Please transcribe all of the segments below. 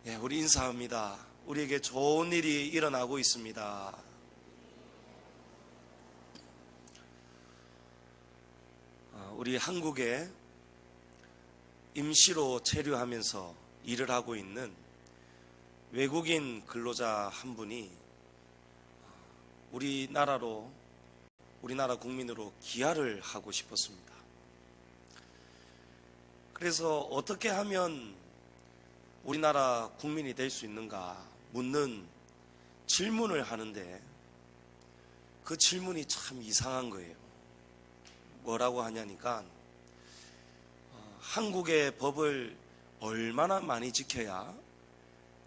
예, 우리 인사합니다. 우리에게 좋은 일이 일어나고 있습니다. 우리 한국에 임시로 체류하면서 일을 하고 있는 외국인 근로자 한 분이 우리나라 국민으로 귀화를 하고 싶었습니다. 그래서 어떻게 하면 우리나라 국민이 될 수 있는가 묻는 질문을 하는데 그 질문이 참 이상한 거예요. 뭐라고 하냐니까 한국의 법을 얼마나 많이 지켜야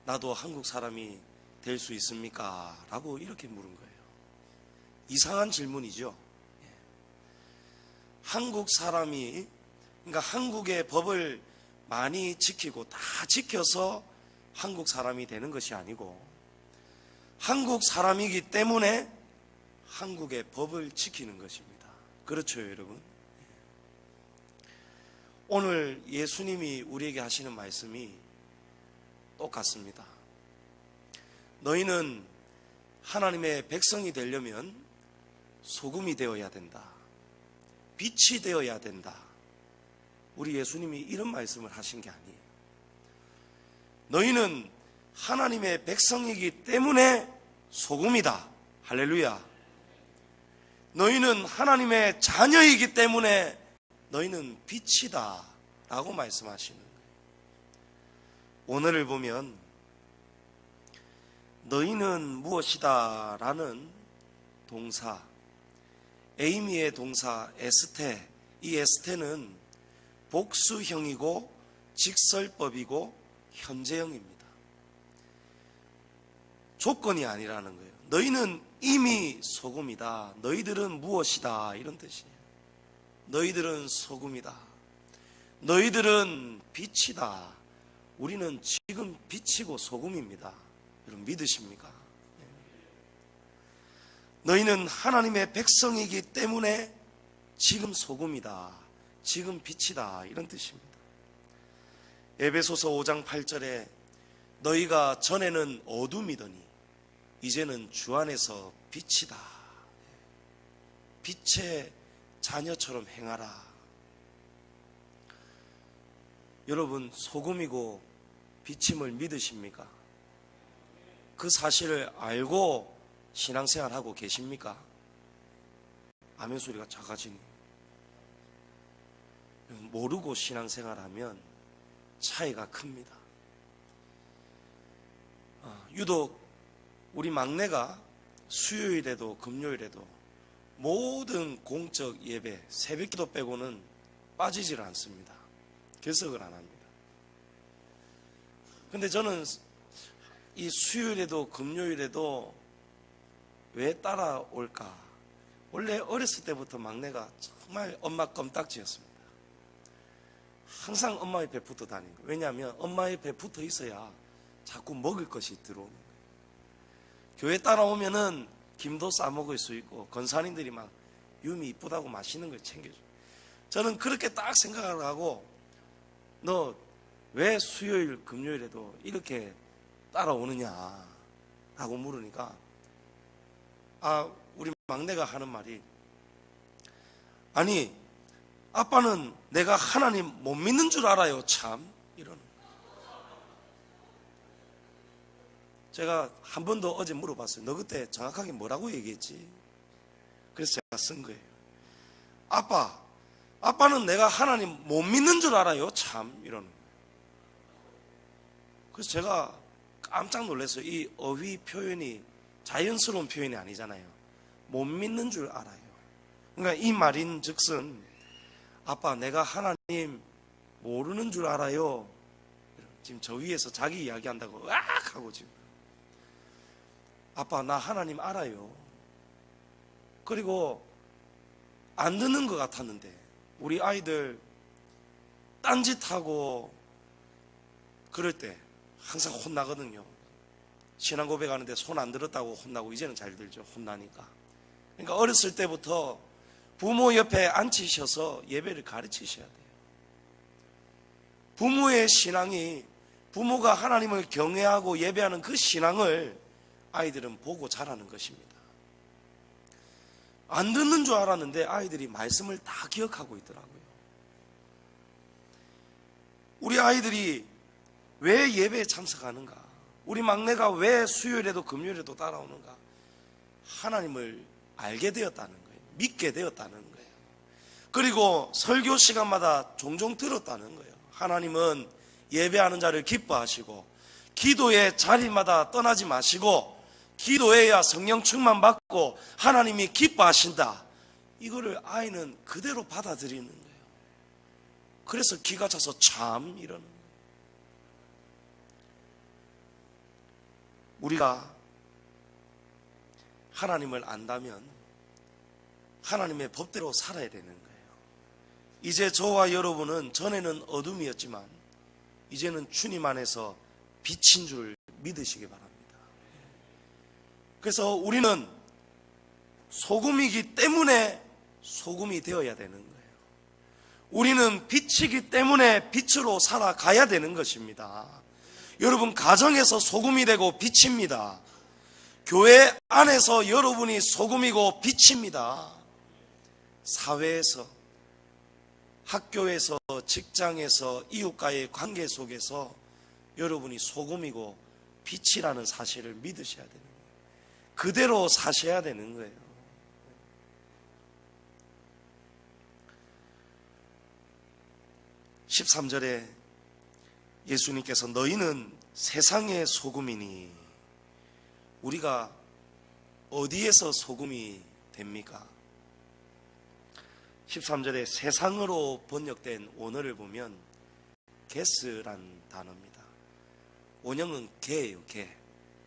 나도 한국 사람이 될 수 있습니까? 라고 이렇게 물은 거예요. 이상한 질문이죠. 한국 사람이, 그러니까 한국의 법을 많이 지키고 다 지켜서 한국 사람이 되는 것이 아니고 한국 사람이기 때문에 한국의 법을 지키는 것입니다. 그렇죠, 여러분? 오늘 예수님이 우리에게 하시는 말씀이 똑같습니다. 너희는 하나님의 백성이 되려면 소금이 되어야 된다. 빛이 되어야 된다. 우리 예수님이 이런 말씀을 하신 게 아니에요. 너희는 하나님의 백성이기 때문에 소금이다. 할렐루야. 너희는 하나님의 자녀이기 때문에 너희는 빛이다 라고 말씀하시는 거예요. 오늘을 보면 너희는 무엇이다 라는 동사, 에이미의 동사 에스테, 이 에스테는 복수형이고 직설법이고 현재형입니다. 조건이 아니라는 거예요. 너희는 이미 소금이다. 너희들은 무엇이다. 이런 뜻이에요. 너희들은 소금이다. 너희들은 빛이다. 우리는 지금 빛이고 소금입니다. 여러분 믿으십니까? 너희는 하나님의 백성이기 때문에 지금 소금이다. 지금 빛이다. 이런 뜻입니다. 에베소서 5장 8절에 너희가 전에는 어둠이더니 이제는 주 안에서 빛이다. 빛의 자녀처럼 행하라. 여러분 소금이고 빛임을 믿으십니까? 그 사실을 알고 신앙생활하고 계십니까? 아멘 소리가 작아지니. 모르고 신앙생활하면 차이가 큽니다. 유독 우리 막내가 수요일에도 금요일에도 모든 공적 예배 새벽기도 빼고는 빠지질 않습니다. 결석을 안 합니다. 근데 저는 이 수요일에도 금요일에도 왜 따라올까? 원래 어렸을 때부터 막내가 정말 엄마 껌딱지였습니다. 항상 엄마 옆에 붙어 다니는 거예요. 왜냐하면 엄마 옆에 붙어 있어야 자꾸 먹을 것이 들어오는 거예요. 교회 따라오면은 김도 싸먹을 수 있고 권사님들이 막 유미 이쁘다고 맛있는 걸 챙겨줘요. 저는 그렇게 딱 생각을 하고 너 왜 수요일 금요일에도 이렇게 따라오느냐 하고 물으니까 우리 막내가 하는 말이 아니 아빠는 내가 하나님 못 믿는 줄 알아요 참 이러는 거예요. 제가 한 번 더 어제 물어봤어요. 너 그때 정확하게 뭐라고 얘기했지? 그래서 제가 쓴 거예요. 아빠는 내가 하나님 못 믿는 줄 알아요 참 이러는 거예요. 그래서 제가 깜짝 놀랐어요. 이 어휘 표현이 자연스러운 표현이 아니잖아요. 못 믿는 줄 알아요. 그러니까 이 말인 즉슨 아빠 내가 하나님 모르는 줄 알아요. 지금 저 위에서 자기 이야기한다고 으악 하고 지금 아빠 나 하나님 알아요. 그리고 안 듣는 것 같았는데 우리 아이들 딴짓하고 그럴 때 항상 혼나거든요. 신앙 고백하는데 손 안 들었다고 혼나고 이제는 잘 들죠. 혼나니까. 그러니까 어렸을 때부터 부모 옆에 앉히셔서 예배를 가르치셔야 돼요. 부모의 신앙이 부모가 하나님을 경외하고 예배하는 그 신앙을 아이들은 보고 자라는 것입니다. 안 듣는 줄 알았는데 아이들이 말씀을 다 기억하고 있더라고요. 우리 아이들이 왜 예배에 참석하는가? 우리 막내가 왜 수요일에도 금요일에도 따라오는가? 하나님을 알게 되었다는 거예요. 믿게 되었다는 거예요. 그리고 설교 시간마다 종종 들었다는 거예요. 하나님은 예배하는 자를 기뻐하시고 기도의 자리마다 떠나지 마시고 기도해야 성령 충만 받고 하나님이 기뻐하신다. 이거를 아이는 그대로 받아들이는 거예요. 그래서 기가 차서 참 이러는 거예요. 우리가 하나님을 안다면 하나님의 법대로 살아야 되는 거예요. 이제 저와 여러분은 전에는 어둠이었지만 이제는 주님 안에서 빛인 줄 믿으시기 바랍니다. 그래서 우리는 소금이기 때문에 소금이 되어야 되는 거예요. 우리는 빛이기 때문에 빛으로 살아가야 되는 것입니다. 여러분, 가정에서 소금이 되고 빛입니다. 교회 안에서 여러분이 소금이고 빛입니다. 사회에서, 학교에서, 직장에서, 이웃과의 관계 속에서 여러분이 소금이고 빛이라는 사실을 믿으셔야 되는 거예요. 그대로 사셔야 되는 거예요. 13절에 예수님께서 너희는 세상의 소금이니, 우리가 어디에서 소금이 됩니까? 13절에 세상으로 번역된 원어를 보면 게스란 단어입니다. 원형은 개예요, 개.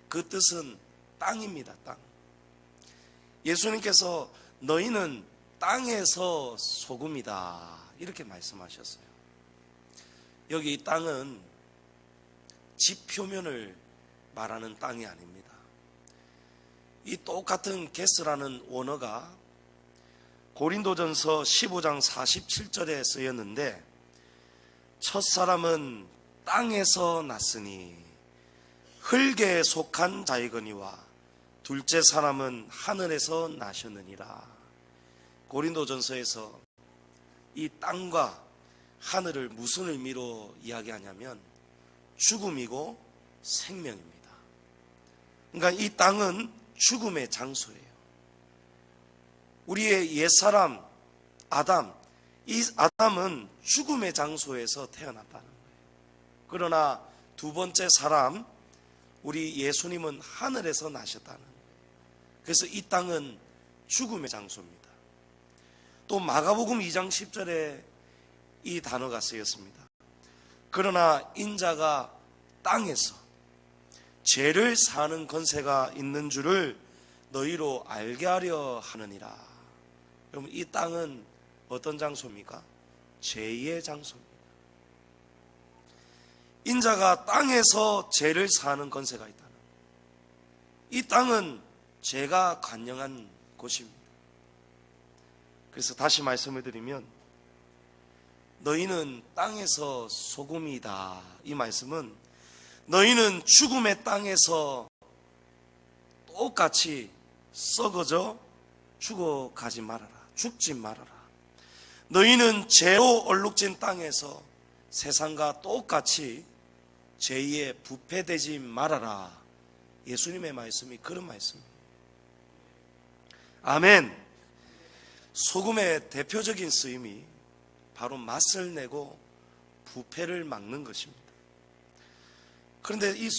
그 뜻은 땅입니다, 땅. 예수님께서 너희는 땅에서 소금이다, 이렇게 말씀하셨어요. 여기 이 땅은 집 표면을 말하는 땅이 아닙니다. 이 똑같은 게스라는 원어가 고린도전서 15장 47절에 쓰였는데, 첫사람은 땅에서 났으니 흙에 속한 자이거니와 둘째 사람은 하늘에서 나셨느니라. 고린도전서에서 이 땅과 하늘을 무슨 의미로 이야기하냐면 죽음이고 생명입니다. 그러니까 이 땅은 죽음의 장소예요. 우리의 옛사람 아담, 이 아담은 죽음의 장소에서 태어났다는 거예요. 그러나 두 번째 사람, 우리 예수님은 하늘에서 나셨다는 거예요. 그래서 이 땅은 죽음의 장소입니다. 또 마가복음 2장 10절에 이 단어가 쓰였습니다. 그러나 인자가 땅에서 죄를 사는 권세가 있는 줄을 너희로 알게 하려 하느니라. 여러분, 이 땅은 어떤 장소입니까? 죄의 장소입니다. 인자가 땅에서 죄를 사는 권세가 있다는 거예요. 이 땅은 죄가 관영한 곳입니다. 그래서 다시 말씀을 드리면 너희는 땅에서 소금이다, 이 말씀은 너희는 죽음의 땅에서 똑같이 썩어져 죽어가지 말아라, 죽지 말아라. 너희는 죄로 얼룩진 땅에서 세상과 똑같이 죄에 부패되지 말아라. 예수님의 말씀이 그런 말씀이에요. 아멘. 소금의 대표적인 쓰임이 바로 맛을 내고 부패를 막는 것입니다. 그런데 이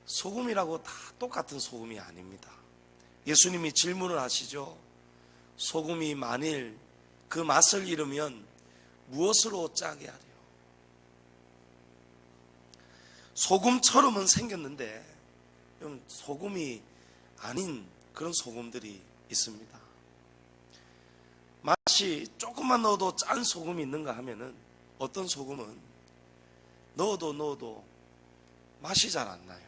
소금이라고 다 똑같은 소금이 아닙니다. 예수님이 질문을 하시죠. 소금이 만일 그 맛을 잃으면 무엇으로 짜게 하려? 소금처럼은 생겼는데 소금이 아닌 그런 소금들이 있습니다. 맛이 조금만 넣어도 짠 소금이 있는가 하면은 어떤 소금은 넣어도 맛이 잘 안 나요.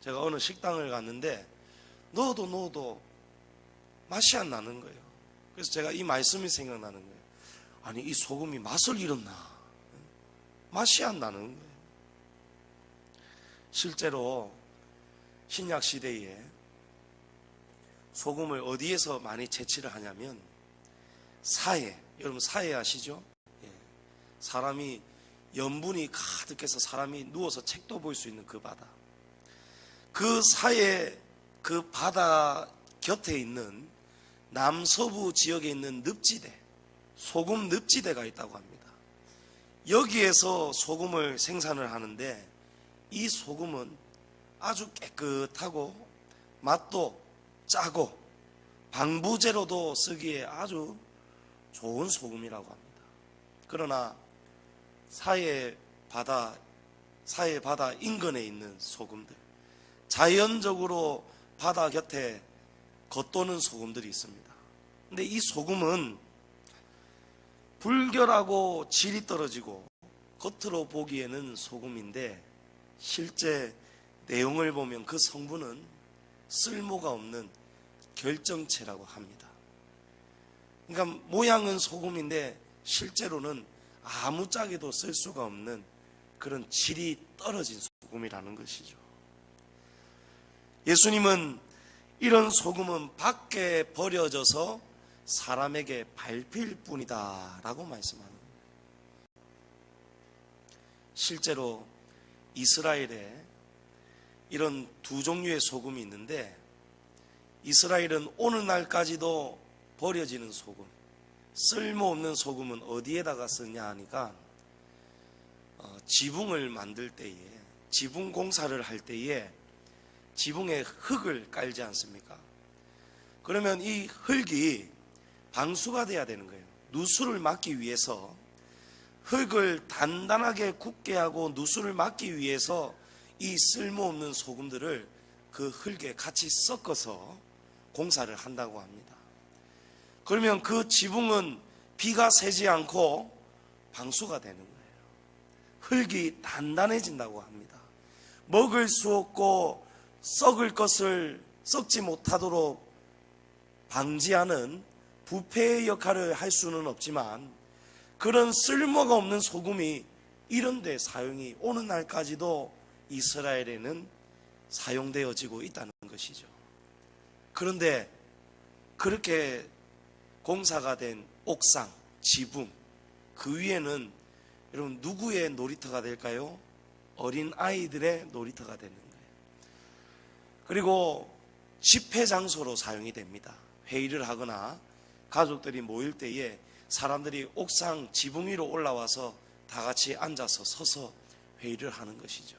제가 어느 식당을 갔는데 넣어도 맛이 안 나는 거예요. 그래서 제가 이 말씀이 생각나는 거예요. 아니, 이 소금이 맛을 잃었나? 맛이 안 나는 거예요. 실제로 신약 시대에 소금을 어디에서 많이 채취를 하냐면 사해, 여러분 사해 아시죠? 예. 사람이 염분이 가득해서 사람이 누워서 책도 볼 수 있는 그 바다, 그 사해, 그 바다 곁에 있는 남서부 지역에 있는 늪지대, 소금 늪지대가 있다고 합니다. 여기에서 소금을 생산을 하는데 이 소금은 아주 깨끗하고 맛도 짜고 방부제로도 쓰기에 아주 좋은 소금이라고 합니다. 그러나 사해 바다 인근에 있는 소금들, 자연적으로 바다 곁에 겉도는 소금들이 있습니다. 근데 이 소금은 불결하고 질이 떨어지고 겉으로 보기에는 소금인데 실제 내용을 보면 그 성분은 쓸모가 없는 결정체라고 합니다. 그러니까 모양은 소금인데 실제로는 아무짝에도 쓸 수가 없는 그런 질이 떨어진 소금이라는 것이죠. 예수님은 이런 소금은 밖에 버려져서 사람에게 밟힐 뿐이다 라고 말씀하는 거예요. 실제로 이스라엘에 이런 두 종류의 소금이 있는데, 이스라엘은 오늘날까지도 버려지는 소금, 쓸모없는 소금은 어디에다가 쓰냐 하니까 지붕을 만들 때에, 지붕 공사를 할 때에 지붕에 흙을 깔지 않습니까? 그러면 이 흙이 방수가 돼야 되는 거예요. 누수를 막기 위해서 흙을 단단하게 굳게 하고 누수를 막기 위해서 이 쓸모없는 소금들을 그 흙에 같이 섞어서 공사를 한다고 합니다. 그러면 그 지붕은 비가 새지 않고 방수가 되는 거예요. 흙이 단단해진다고 합니다. 먹을 수 없고 썩을 것을 썩지 못하도록 방지하는 부패의 역할을 할 수는 없지만 그런 쓸모가 없는 소금이 이런 데 사용이 오늘날까지도 이스라엘에는 사용되어지고 있다는 것이죠. 그런데 그렇게 공사가 된 옥상, 지붕, 그 위에는 여러분 누구의 놀이터가 될까요? 어린 아이들의 놀이터가 되는 거예요. 그리고 집회 장소로 사용이 됩니다. 회의를 하거나 가족들이 모일 때에 사람들이 옥상 지붕 위로 올라와서 다 같이 앉아서 서서 회의를 하는 것이죠.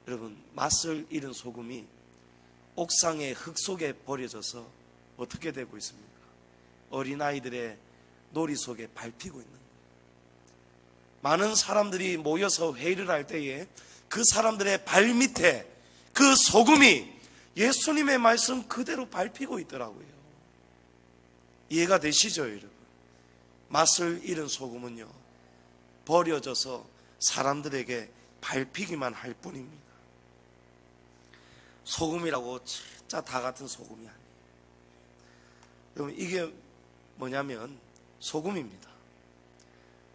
여러분, 맛을 잃은 소금이 옥상의 흙 속에 버려져서 어떻게 되고 있습니까? 어린아이들의 놀이 속에 밟히고 있는 거예요. 많은 사람들이 모여서 회의를 할 때에 그 사람들의 발밑에 그 소금이 예수님의 말씀 그대로 밟히고 있더라고요. 이해가 되시죠, 여러분? 맛을 잃은 소금은요, 버려져서 사람들에게 밟히기만 할 뿐입니다. 소금이라고 진짜 다 같은 소금이 아니에요. 여러분, 이게 뭐냐면 소금입니다.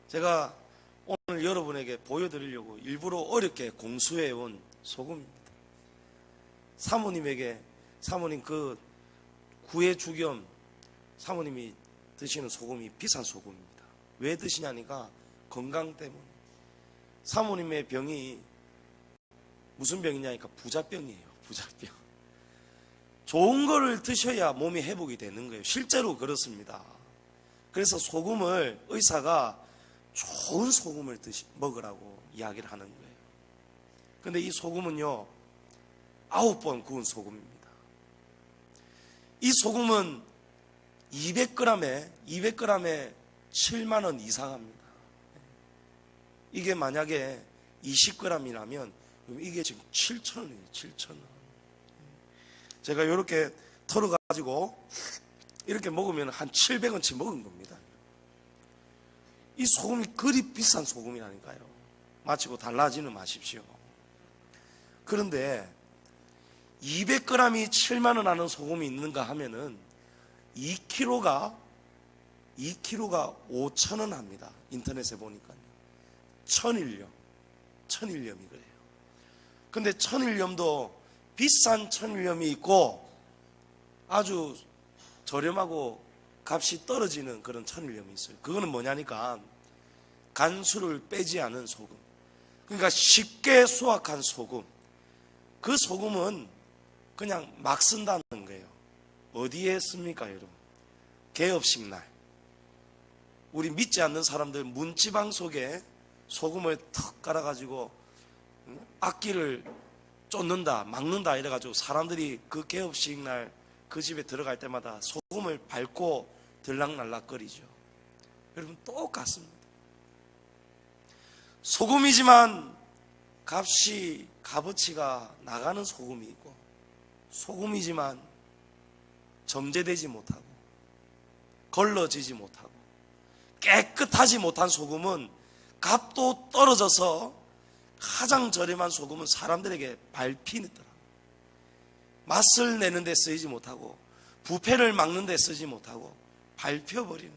제가 오늘 여러분에게 보여드리려고 일부러 어렵게 공수해온 소금입니다. 사모님에게, 사모님 그 구해주겸 사모님이 드시는 소금이 비싼 소금입니다. 왜 드시냐니까 건강 때문에. 사모님의 병이 무슨 병이냐니까 부자병이에요. 부자병. 좋은 거를 드셔야 몸이 회복이 되는 거예요. 실제로 그렇습니다. 그래서 소금을 의사가 좋은 소금을 먹으라고 이야기를 하는 거예요. 그런데 이 소금은요 9번 구운 소금입니다. 이 소금은 200g에 7만 원 이상 합니다. 이게 만약에 20g이라면 이게 지금 7,000원이에요. 7,000원. 제가 이렇게 털어가지고 이렇게 먹으면 한 700원치 먹은 겁니다. 이 소금이 그리 비싼 소금이라니까요. 마치고 달라지는 마십시오. 그런데 200g이 7만 원 하는 소금이 있는가 하면은 2kg가 5,000원 합니다. 인터넷에 보니까요. 천일염이 그래요. 근데 천일염도 비싼 천일염이 있고 아주 저렴하고 값이 떨어지는 그런 천일염이 있어요. 그거는 뭐냐니까 간수를 빼지 않은 소금. 그러니까 쉽게 수확한 소금. 그 소금은 그냥 막 쓴다는 거예요. 어디에 씁니까, 여러분? 개업식 날. 우리 믿지 않는 사람들 문지방 속에 소금을 턱 깔아가지고 악기를 쫓는다, 막는다 이래가지고 사람들이 그 개업식 날 그 집에 들어갈 때마다 소금을 밟고 들락날락거리죠. 여러분 똑같습니다. 소금이지만 값어치가 나가는 소금이 있고, 소금이지만 정제되지 못하고 걸러지지 못하고 깨끗하지 못한 소금은 값도 떨어져서 가장 저렴한 소금은 사람들에게 밟히더라. 맛을 내는 데 쓰이지 못하고 부패를 막는 데 쓰지 못하고 밟혀버리는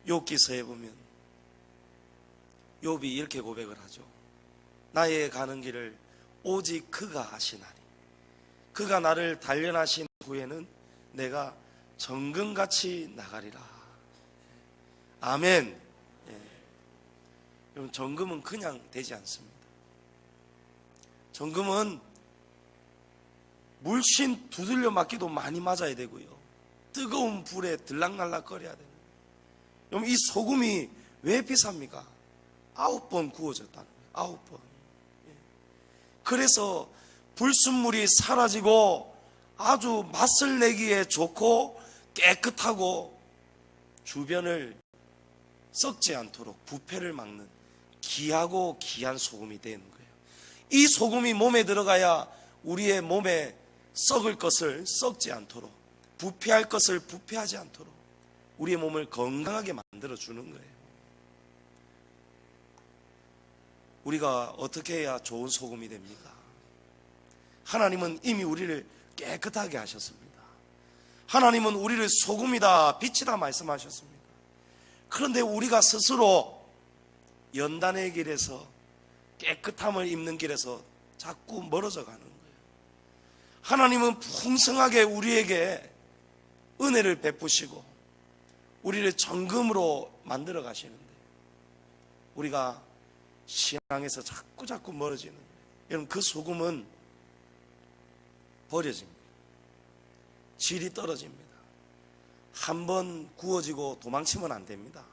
거예요. 욥기서에 보면 욥이 이렇게 고백을 하죠. 나의 가는 길을 오직 그가 아시나니 그가 나를 단련하신 후에는 내가 정금같이 나가리라. 아멘. 여러분 정금은 그냥 되지 않습니다. 정금은 물씬 두들려 맞기도 많이 맞아야 되고요. 뜨거운 불에 들락날락거려야 되는. 여러분 이 소금이 왜 비쌉니까? 9번 구워졌다는 거예요. 9번. 그래서 불순물이 사라지고 아주 맛을 내기에 좋고 깨끗하고 주변을 썩지 않도록 부패를 막는 귀하고 귀한 소금이 되는 거예요. 이 소금이 몸에 들어가야 우리의 몸에 썩을 것을 썩지 않도록, 부패할 것을 부패하지 않도록 우리의 몸을 건강하게 만들어 주는 거예요. 우리가 어떻게 해야 좋은 소금이 됩니까? 하나님은 이미 우리를 깨끗하게 하셨습니다. 하나님은 우리를 소금이다, 빛이다 말씀하셨습니다. 그런데 우리가 스스로 연단의 길에서, 깨끗함을 입는 길에서 자꾸 멀어져 가는 거예요. 하나님은 풍성하게 우리에게 은혜를 베푸시고 우리를 정금으로 만들어 가시는데 우리가 신앙에서 자꾸 멀어지는 거예요. 여러분 그 소금은 버려집니다. 질이 떨어집니다. 한 번 구워지고 도망치면 안 됩니다.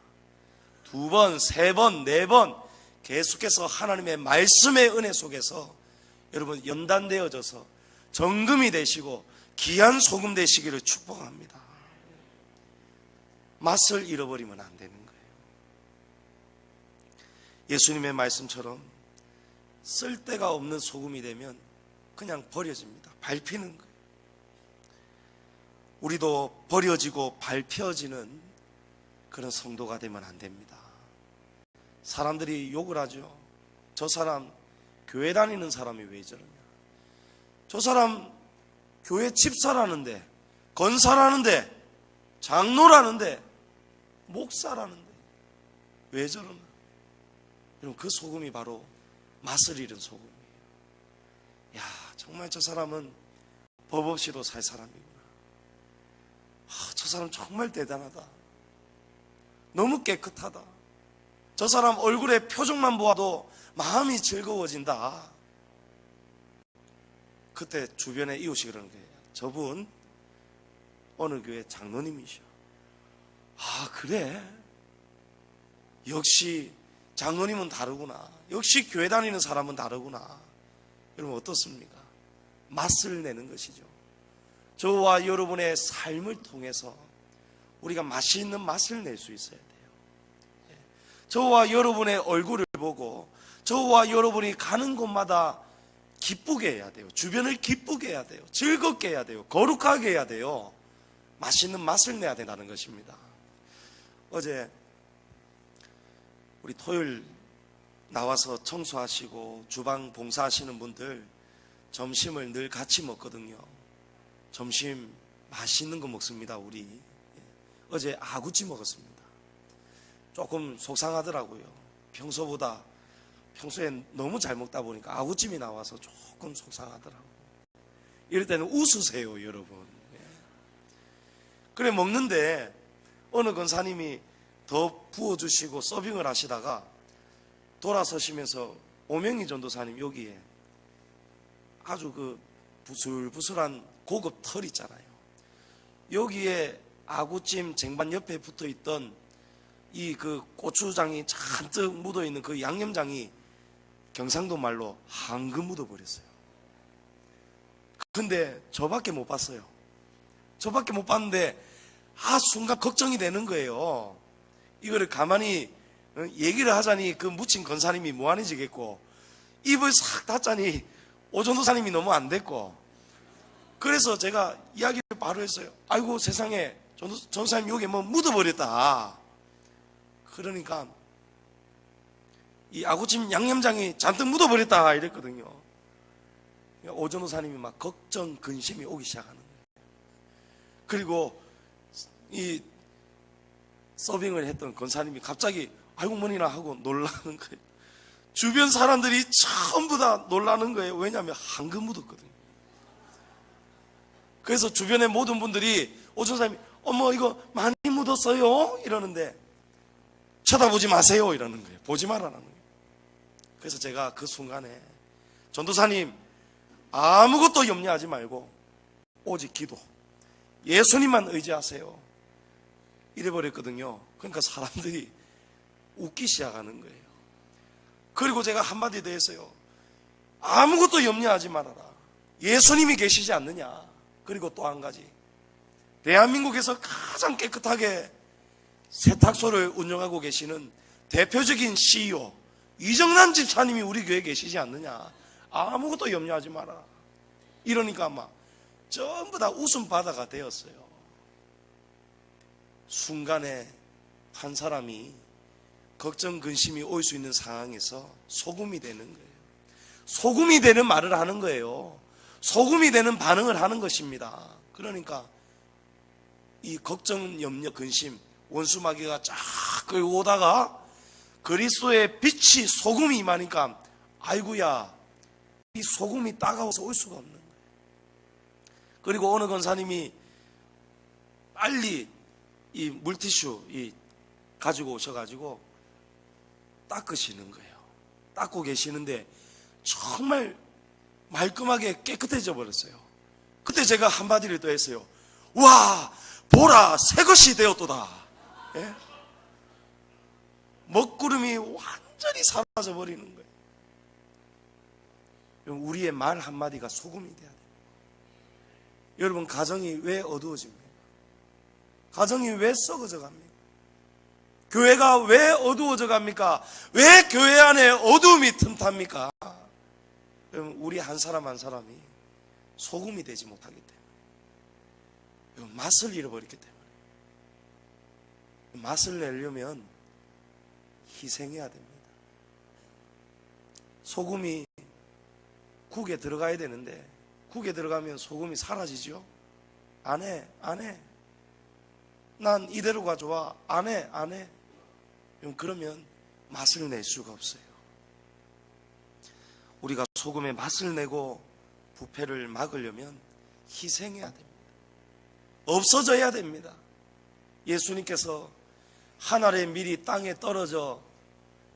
2번, 3번, 4번 계속해서 하나님의 말씀의 은혜 속에서 여러분 연단되어져서 정금이 되시고 귀한 소금 되시기를 축복합니다. 맛을 잃어버리면 안 되는 거예요. 예수님의 말씀처럼 쓸데가 없는 소금이 되면 그냥 버려집니다. 밟히는 거예요. 우리도 버려지고 밟혀지는 그런 성도가 되면 안 됩니다. 사람들이 욕을 하죠. 저 사람 교회 다니는 사람이 왜 저러냐. 저 사람 교회 집사라는데, 건사라는데, 장로라는데, 목사라는데 왜 저러나. 여러분 그 소금이 바로 맛을 잃은 소금이에요. 야, 정말 저 사람은 법 없이도 살 사람이구나. 저 사람 정말 대단하다. 너무 깨끗하다. 저 사람 얼굴의 표정만 보아도 마음이 즐거워진다. 그때 주변에 이웃이 그러는 거예요. 저분 어느 교회 장로님이셔. 아 그래? 역시 장로님은 다르구나. 역시 교회 다니는 사람은 다르구나. 여러분 어떻습니까? 맛을 내는 것이죠. 저와 여러분의 삶을 통해서 우리가 맛있는 맛을 낼 수 있어야 돼요. 저와 여러분의 얼굴을 보고 저와 여러분이 가는 곳마다 기쁘게 해야 돼요. 주변을 기쁘게 해야 돼요. 즐겁게 해야 돼요. 거룩하게 해야 돼요. 맛있는 맛을 내야 된다는 것입니다. 어제 우리 토요일 나와서 청소하시고 주방 봉사하시는 분들 점심을 늘 같이 먹거든요. 점심 맛있는 거 먹습니다. 우리 어제 아구찜 먹었습니다. 조금 속상하더라고요. 평소보다 평소에 너무 잘 먹다 보니까 아구찜이 나와서 조금 속상하더라고요. 이럴 때는 웃으세요, 여러분. 그래 먹는데 어느 권사님이 더 부어주시고 서빙을 하시다가 돌아서시면서 오명희 전도사님 여기에 아주 그 부슬부슬한 고급 털 있잖아요. 여기에 아구찜 쟁반 옆에 붙어있던 이 그 고추장이 잔뜩 묻어있는 그 양념장이 경상도 말로 황금 묻어버렸어요. 근데 저밖에 못 봤어요. 저밖에 못 봤는데 순간 걱정이 되는 거예요. 이거를 가만히 얘기를 하자니 그 묻힌 권사님이 무한해지겠고, 입을 싹 닫자니 오전도사님이 너무 안 됐고, 그래서 제가 이야기를 바로 했어요. 아이고 세상에, 전도사님 여기 뭐 묻어버렸다. 그러니까 이 아구찜 양념장이 잔뜩 묻어버렸다 이랬거든요. 오전도사님이 막 걱정 근심이 오기 시작하는 거예요. 그리고 이 서빙을 했던 권사님이 갑자기 아이고 뭐니나 하고 놀라는 거예요. 주변 사람들이 전부 다 놀라는 거예요. 왜냐하면 황금 묻었거든요. 그래서 주변의 모든 분들이 오전사님이 어머 이거 많이 묻었어요 이러는데 쳐다보지 마세요 이러는 거예요. 보지 말라는 거예요. 그래서 제가 그 순간에 전도사님 아무것도 염려하지 말고 오직 기도, 예수님만 의지하세요 이래버렸거든요. 그러니까 사람들이 웃기 시작하는 거예요. 그리고 제가 한마디 더 했어요. 아무것도 염려하지 말아라. 예수님이 계시지 않느냐. 그리고 또 한 가지, 대한민국에서 가장 깨끗하게 세탁소를 운영하고 계시는 대표적인 CEO 이정란 집사님이 우리 교회에 계시지 않느냐. 아무것도 염려하지 마라. 이러니까 아마 전부 다 웃음바다가 되었어요. 순간에 한 사람이 걱정 근심이 올 수 있는 상황에서 소금이 되는 거예요. 소금이 되는 말을 하는 거예요. 소금이 되는 반응을 하는 것입니다. 그러니까 이 걱정, 염려, 근심, 원수마귀가 쫙 끌고 오다가 그리스도의 빛이 소금이 임하니까 아이고야, 이 소금이 따가워서 올 수가 없는 거예요. 그리고 어느 권사님이 빨리 이 물티슈 가지고 오셔가지고 닦으시는 거예요. 닦고 계시는데 정말 말끔하게 깨끗해져 버렸어요. 그때 제가 한마디를 더 했어요. 와, 보라, 새것이 되었도다. 예? 먹구름이 완전히 사라져 버리는 거예요. 우리의 말 한마디가 소금이 돼야 돼요. 여러분, 가정이 왜 어두워집니까? 가정이 왜 썩어져 갑니까? 교회가 왜 어두워져 갑니까? 왜 교회 안에 어두움이 틈탑니까? 여러분, 우리 한 사람 한 사람이 소금이 되지 못하기 때문에, 맛을 잃어버렸기 때문에, 맛을 내려면 희생해야 됩니다. 소금이 국에 들어가야 되는데 국에 들어가면 소금이 사라지죠? 안 해. 난 이대로가 좋아. 안 해. 그러면 맛을 낼 수가 없어요. 우리가 소금의 맛을 내고 부패를 막으려면 희생해야 됩니다. 없어져야 됩니다. 예수님께서 한 알의 밀이 땅에 떨어져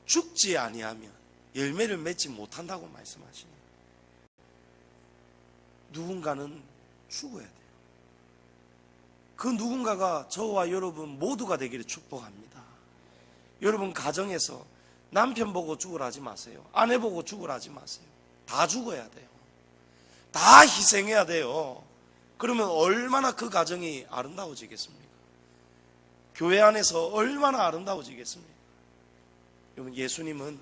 죽지 아니하면 열매를 맺지 못한다고 말씀하십니다. 누군가는 죽어야 돼요. 그 누군가가 저와 여러분 모두가 되기를 축복합니다. 여러분 가정에서 남편 보고 죽으라 하지 마세요. 아내 보고 죽으라 하지 마세요. 다 죽어야 돼요. 다 희생해야 돼요. 그러면 얼마나 그 가정이 아름다워지겠습니까? 교회 안에서 얼마나 아름다워지겠습니까? 여러분, 예수님은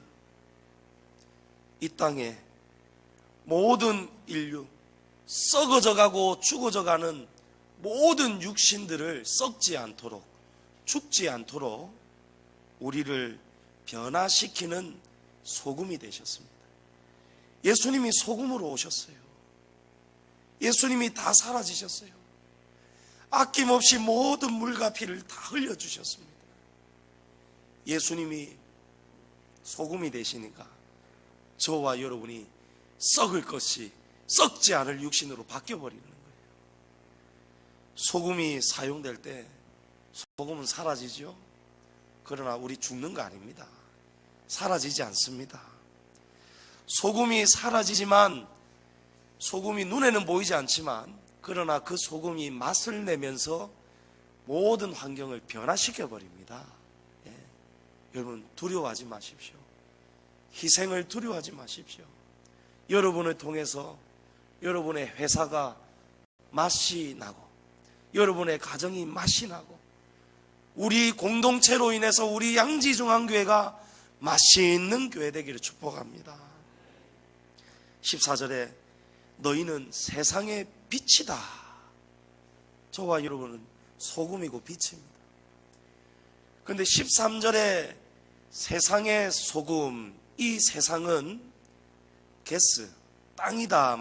이 땅에 모든 인류, 썩어져 가고 죽어져 가는 모든 육신들을 썩지 않도록, 죽지 않도록 우리를 변화시키는 소금이 되셨습니다. 예수님이 소금으로 오셨어요. 예수님이 다 사라지셨어요. 아낌없이 모든 물과 피를 다 흘려주셨습니다. 예수님이 소금이 되시니까 저와 여러분이 썩을 것이 썩지 않을 육신으로 바뀌어버리는 거예요. 소금이 사용될 때 소금은 사라지죠. 그러나 우리 죽는 거 아닙니다. 사라지지 않습니다. 소금이 사라지지만, 소금이 눈에는 보이지 않지만, 그러나 그 소금이 맛을 내면서 모든 환경을 변화시켜 버립니다. 여러분, 두려워하지 마십시오. 희생을 두려워하지 마십시오. 여러분을 통해서 여러분의 회사가 맛이 나고, 여러분의 가정이 맛이 나고, 우리 공동체로 인해서 우리 양지중앙교회가 맛있는 교회 되기를 축복합니다. 14절에 너희는 세상의 빛이다. 저와 여러분은 소금이고 빛입니다. 그런데 13절에 세상의 소금, 이 세상은 게스, 땅이다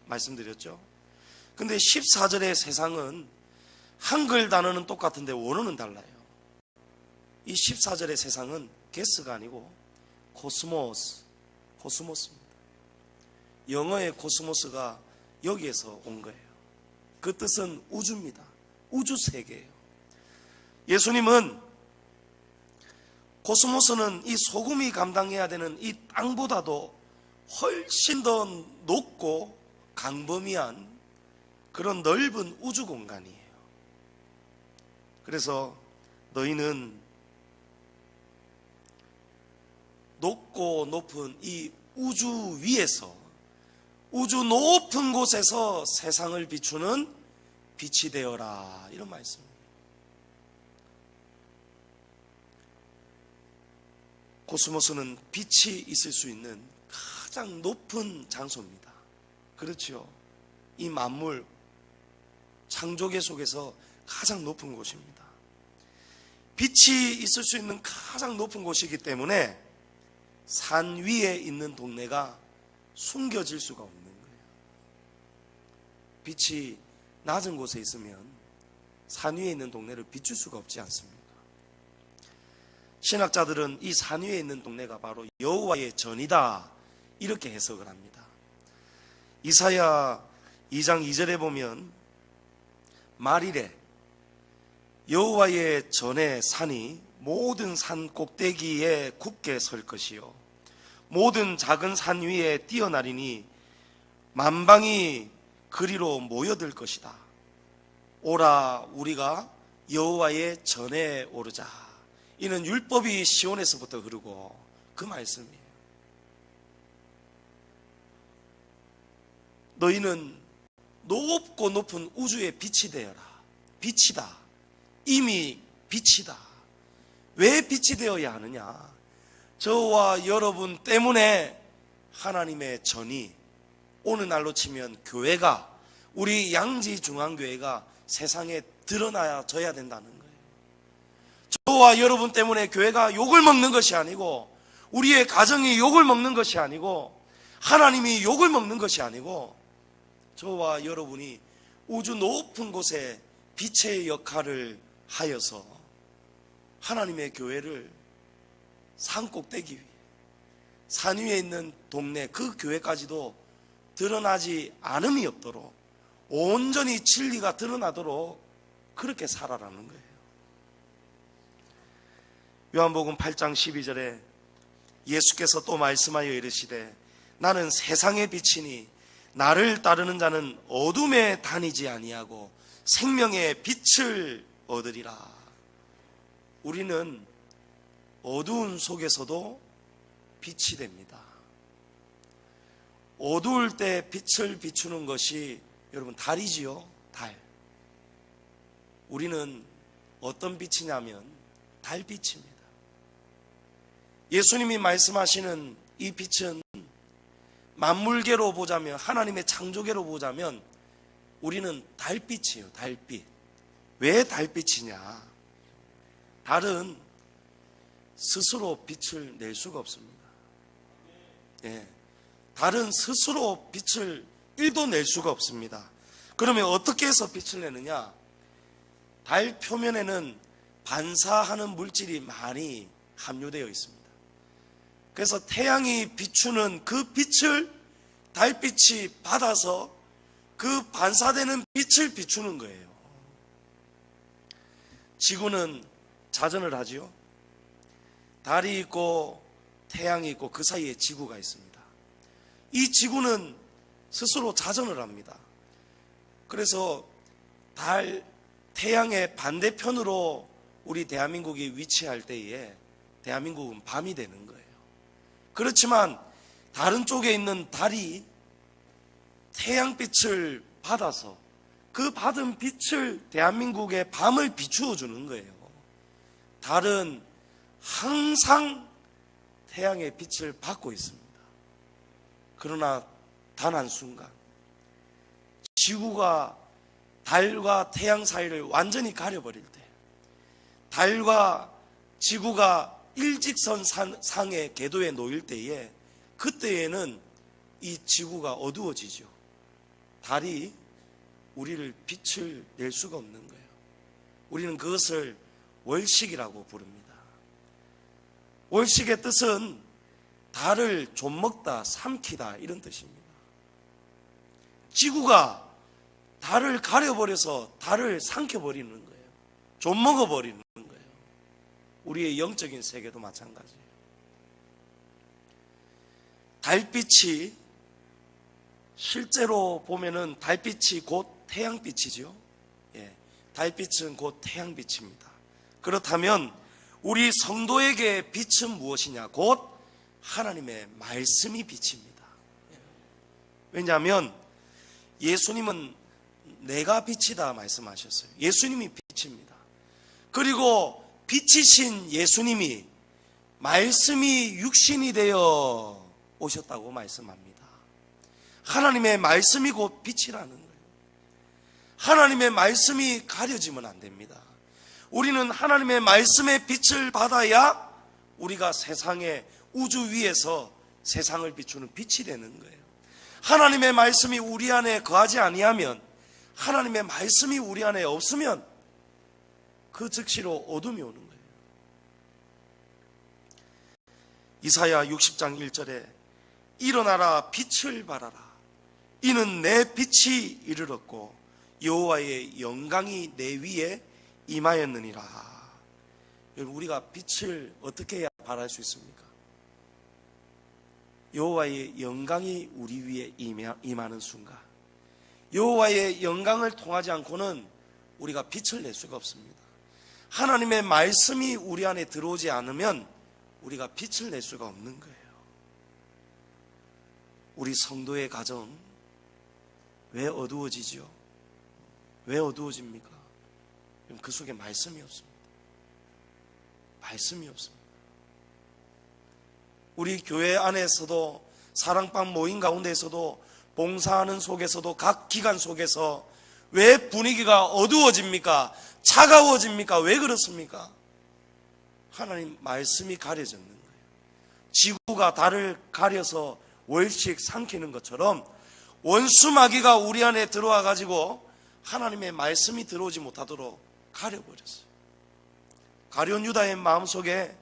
말씀드렸죠. 그런데 14절의 세상은 한글 단어는 똑같은데 원어는 달라요. 이 14절의 세상은 게스가 아니고 코스모스입니다. 영어의 코스모스가 여기에서 온 거예요. 그 뜻은 우주입니다. 우주 세계예요. 예수님은 코스모스는 이 소금이 감당해야 되는 이 땅보다도 훨씬 더 높고 광범위한 그런 넓은 우주 공간이에요. 그래서 너희는 높고 높은 이 우주 위에서, 우주 높은 곳에서 세상을 비추는 빛이 되어라, 이런 말씀입니다. 코스모스는 빛이 있을 수 있는 가장 높은 장소입니다. 그렇죠? 이 만물 창조계 속에서 가장 높은 곳입니다. 빛이 있을 수 있는 가장 높은 곳이기 때문에 산 위에 있는 동네가 숨겨질 수가 없는 거예요. 빛이 낮은 곳에 있으면 산 위에 있는 동네를 비출 수가 없지 않습니까? 신학자들은 이 산 위에 있는 동네가 바로 여호와의 전이다, 이렇게 해석을 합니다. 이사야 2장 2절에 보면 말이래 여호와의 전의 산이 모든 산 꼭대기에 굳게 설 것이요 모든 작은 산 위에 뛰어나리니 만방이 그리로 모여들 것이다. 오라 우리가 여호와의 전에 오르자. 이는 율법이 시온에서부터 흐르고, 그 말씀이에요. 너희는 높고 높은 우주의 빛이 되어라. 빛이다. 이미 빛이다. 왜 빛이 되어야 하느냐? 저와 여러분 때문에 하나님의 전이, 오늘 날로 치면 교회가, 우리 양지중앙교회가 세상에 드러나져야 된다는 거예요. 저와 여러분 때문에 교회가 욕을 먹는 것이 아니고, 우리의 가정이 욕을 먹는 것이 아니고, 하나님이 욕을 먹는 것이 아니고, 저와 여러분이 우주 높은 곳에 빛의 역할을 하여서 하나님의 교회를 산 꼭대기 위에, 산 위에 있는 동네 그 교회까지도 드러나지 않음이 없도록, 온전히 진리가 드러나도록 그렇게 살아라는 거예요. 요한복음 8장 12절에 예수께서 또 말씀하여 이르시되 나는 세상의 빛이니 나를 따르는 자는 어둠에 다니지 아니하고 생명의 빛을 얻으리라. 우리는 어두운 속에서도 빛이 됩니다. 어두울 때 빛을 비추는 것이 여러분 달이지요. 달. 우리는 어떤 빛이냐면 달빛입니다. 예수님이 말씀하시는 이 빛은 만물계로 보자면, 하나님의 창조계로 보자면 우리는 달빛이에요. 달빛. 왜 달빛이냐? 달은 스스로 빛을 낼 수가 없습니다. 예. 달은 스스로 빛을 1도 낼 수가 없습니다. 그러면 어떻게 해서 빛을 내느냐? 달 표면에는 반사하는 물질이 많이 함유되어 있습니다. 그래서 태양이 비추는 그 빛을 달빛이 받아서 그 반사되는 빛을 비추는 거예요. 지구는 자전을 하지요. 달이 있고 태양이 있고 그 사이에 지구가 있습니다. 이 지구는 스스로 자전을 합니다. 그래서 태양의 반대편으로 우리 대한민국이 위치할 때에 대한민국은 밤이 되는 거예요. 그렇지만 다른 쪽에 있는 달이 태양빛을 받아서 그 받은 빛을 대한민국의 밤을 비추어 주는 거예요. 달은 항상 태양의 빛을 받고 있습니다. 그러나 단 한순간 지구가 달과 태양 사이를 완전히 가려버릴 때, 달과 지구가 일직선 상의 궤도에 놓일 때에, 그때에는 이 지구가 어두워지죠. 달이 우리를 빛을 낼 수가 없는 거예요. 우리는 그것을 월식이라고 부릅니다. 월식의 뜻은 달을 좀먹다, 삼키다 이런 뜻입니다. 지구가 달을 가려버려서 달을 삼켜버리는 거예요. 좀먹어버리는 거예요. 우리의 영적인 세계도 마찬가지예요. 달빛이 실제로 보면은 달빛이 곧 태양빛이죠. 예, 달빛은 곧 태양빛입니다. 그렇다면 우리 성도에게 빛은 무엇이냐? 곧 하나님의 말씀이 빛입니다. 왜냐하면 예수님은 내가 빛이다 말씀하셨어요. 예수님이 빛입니다. 그리고 빛이신 예수님이 말씀이 육신이 되어 오셨다고 말씀합니다. 하나님의 말씀이 곧 빛이라는 거예요. 하나님의 말씀이 가려지면 안 됩니다. 우리는 하나님의 말씀의 빛을 받아야 우리가 세상에, 우주 위에서 세상을 비추는 빛이 되는 거예요. 하나님의 말씀이 우리 안에 거하지 아니하면, 하나님의 말씀이 우리 안에 없으면 그 즉시로 어둠이 오는 거예요. 이사야 60장 1절에 일어나라 빛을 발하라 이는 내 빛이 이르렀고 여호와의 영광이 내 위에 임하였느니라. 여러분, 우리가 빛을 어떻게 해야 발할 수 있습니까? 여호와의 영광이 우리 위에 임하는 순간, 여호와의 영광을 통하지 않고는 우리가 빛을 낼 수가 없습니다. 하나님의 말씀이 우리 안에 들어오지 않으면 우리가 빛을 낼 수가 없는 거예요. 우리 성도의 가정 왜 어두워지죠? 왜 어두워집니까? 그 속에 말씀이 없습니다. 말씀이 없습니다. 우리 교회 안에서도, 사랑방 모임 가운데서도, 봉사하는 속에서도, 각 기관 속에서 왜 분위기가 어두워집니까? 차가워집니까? 왜 그렇습니까? 하나님 말씀이 가려졌는 거예요. 지구가 달을 가려서 월식 삼키는 것처럼 원수 마귀가 우리 안에 들어와 가지고 하나님의 말씀이 들어오지 못하도록 가려버렸어요. 가룟 유다의 마음속에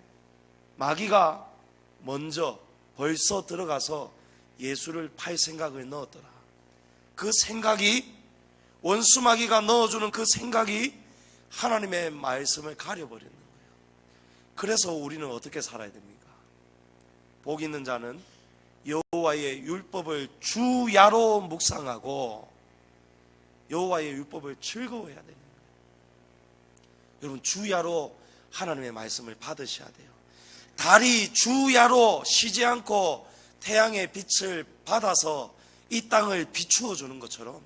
마귀가 먼저 벌써 들어가서 예수를 팔 생각을 넣었더라. 그 생각이, 원수 마귀가 넣어주는 그 생각이 하나님의 말씀을 가려버리는 거예요. 그래서 우리는 어떻게 살아야 됩니까? 복 있는 자는 여호와의 율법을 주야로 묵상하고 여호와의 율법을 즐거워해야 되는 거예요. 여러분, 주야로 하나님의 말씀을 받으셔야 돼요. 달이 주야로 쉬지 않고 태양의 빛을 받아서 이 땅을 비추어 주는 것처럼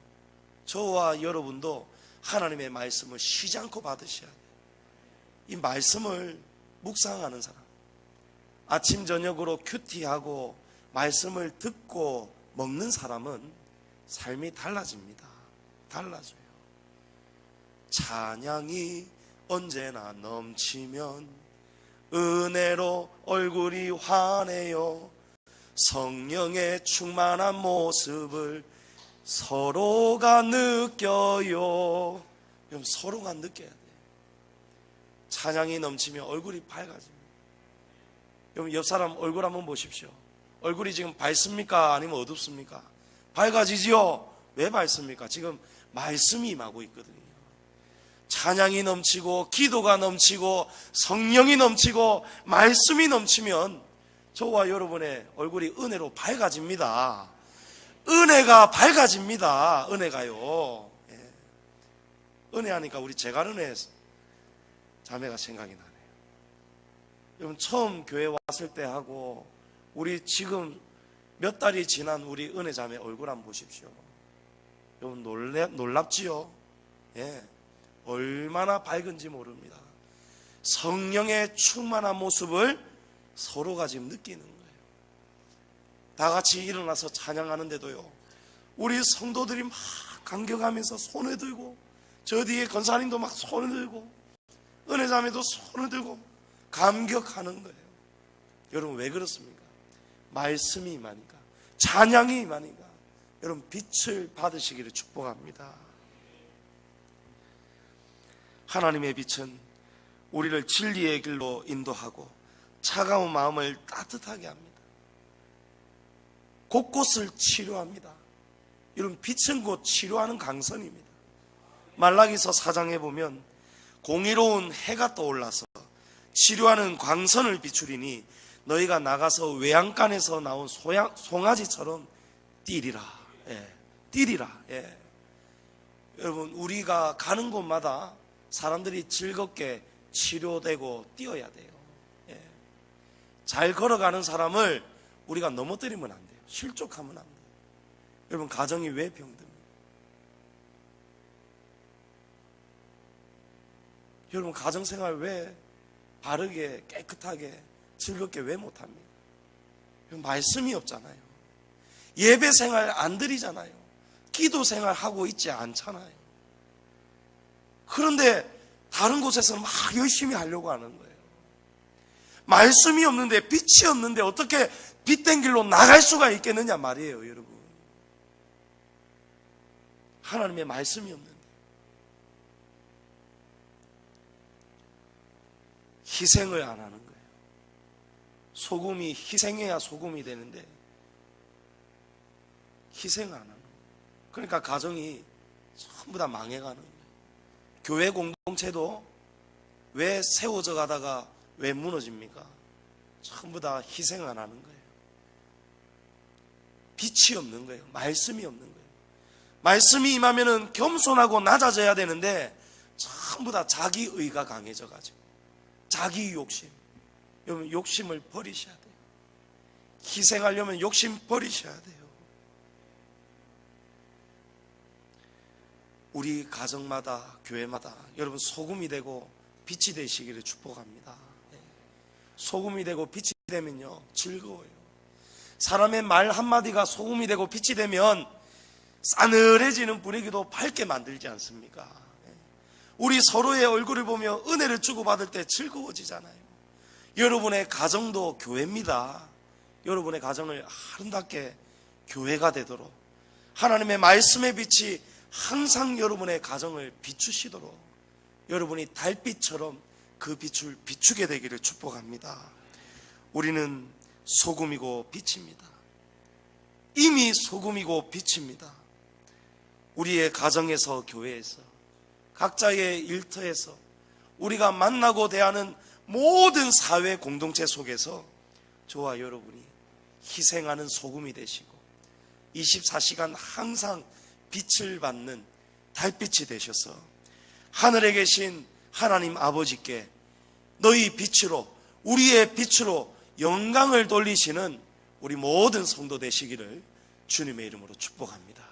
저와 여러분도 하나님의 말씀을 쉬지 않고 받으셔야 돼요. 이 말씀을 묵상하는 사람, 아침 저녁으로 큐티하고 말씀을 듣고 먹는 사람은 삶이 달라집니다. 달라져요. 찬양이 언제나 넘치면 은혜로 얼굴이 환해요. 성령의 충만한 모습을 서로가 느껴요. 그럼 서로가 느껴야 돼요. 찬양이 넘치면 얼굴이 밝아집니다. 여러분 옆 사람 얼굴 한번 보십시오. 얼굴이 지금 밝습니까? 아니면 어둡습니까? 밝아지지요? 왜 밝습니까? 지금 말씀이 임하고 있거든요. 찬양이 넘치고 기도가 넘치고 성령이 넘치고 말씀이 넘치면 저와 여러분의 얼굴이 은혜로 밝아집니다. 은혜가 밝아집니다. 은혜가요. 예. 은혜하니까 우리 제갈은혜 자매가 생각이 나네요. 여러분 처음 교회 왔을 때 하고 우리 지금 몇 달이 지난 우리 은혜 자매 얼굴 한번 보십시오. 여러분 놀랍지요? 예. 얼마나 밝은지 모릅니다. 성령의 충만한 모습을 서로가 지금 느끼는 거예요. 다 같이 일어나서 찬양하는데도요, 우리 성도들이 막 감격하면서 손을 들고, 저 뒤에 권사님도 막 손을 들고, 은혜자매도 손을 들고 감격하는 거예요. 여러분 왜 그렇습니까? 말씀이 임하니까, 찬양이 임하니까 여러분 빛을 받으시기를 축복합니다. 하나님의 빛은 우리를 진리의 길로 인도하고 차가운 마음을 따뜻하게 합니다. 곳곳을 치료합니다. 여러분 빛은 곧 치료하는 강선입니다. 말라기서 4장에 보면 공의로운 해가 떠올라서 치료하는 광선을 비추리니 너희가 나가서 외양간에서 나온 송아지처럼 뛰리라. 예, 뛰리라. 예. 여러분 우리가 가는 곳마다 사람들이 즐겁게 치료되고 뛰어야 돼요. 예. 잘 걸어가는 사람을 우리가 넘어뜨리면 안 돼요. 실족하면 안 돼요. 여러분 가정이 왜 병듭니까? 여러분 가정생활 왜 바르게 깨끗하게 즐겁게 왜 못합니까? 말씀이 없잖아요. 예배생활 안 드리잖아요. 기도생활 하고 있지 않잖아요. 그런데 다른 곳에서는 막 열심히 하려고 하는 거예요. 말씀이 없는데 빛이 없는데 어떻게 빛된 길로 나갈 수가 있겠느냐 말이에요, 여러분. 하나님의 말씀이 없는데. 희생을 안 하는 거예요. 소금이 희생해야 소금이 되는데 희생을 안 하는 거예요. 그러니까 가정이 전부 다 망해가는 거예요. 교회 공동체도 왜 세워져 가다가 왜 무너집니까? 전부 다 희생 안 하는 거예요. 빛이 없는 거예요. 말씀이 없는 거예요. 말씀이 임하면은 겸손하고 낮아져야 되는데 전부 다 자기 의가 강해져 가지고 자기 욕심. 여러분 욕심을 버리셔야 돼요. 희생하려면 욕심 버리셔야 돼요. 우리 가정마다 교회마다 여러분 소금이 되고 빛이 되시기를 축복합니다. 소금이 되고 빛이 되면요 즐거워요. 사람의 말 한마디가 소금이 되고 빛이 되면 싸늘해지는 분위기도 밝게 만들지 않습니까? 우리 서로의 얼굴을 보며 은혜를 주고받을 때 즐거워지잖아요. 여러분의 가정도 교회입니다. 여러분의 가정을 아름답게 교회가 되도록 하나님의 말씀의 빛이 항상 여러분의 가정을 비추시도록 여러분이 달빛처럼 그 빛을 비추게 되기를 축복합니다. 우리는 소금이고 빛입니다. 이미 소금이고 빛입니다. 우리의 가정에서 교회에서 각자의 일터에서 우리가 만나고 대하는 모든 사회 공동체 속에서 저와 여러분이 희생하는 소금이 되시고 24시간 항상 빛을 받는 달빛이 되셔서 하늘에 계신 하나님 아버지께 너희 빛으로 우리의 빛으로 영광을 돌리시는 우리 모든 성도 되시기를 주님의 이름으로 축복합니다.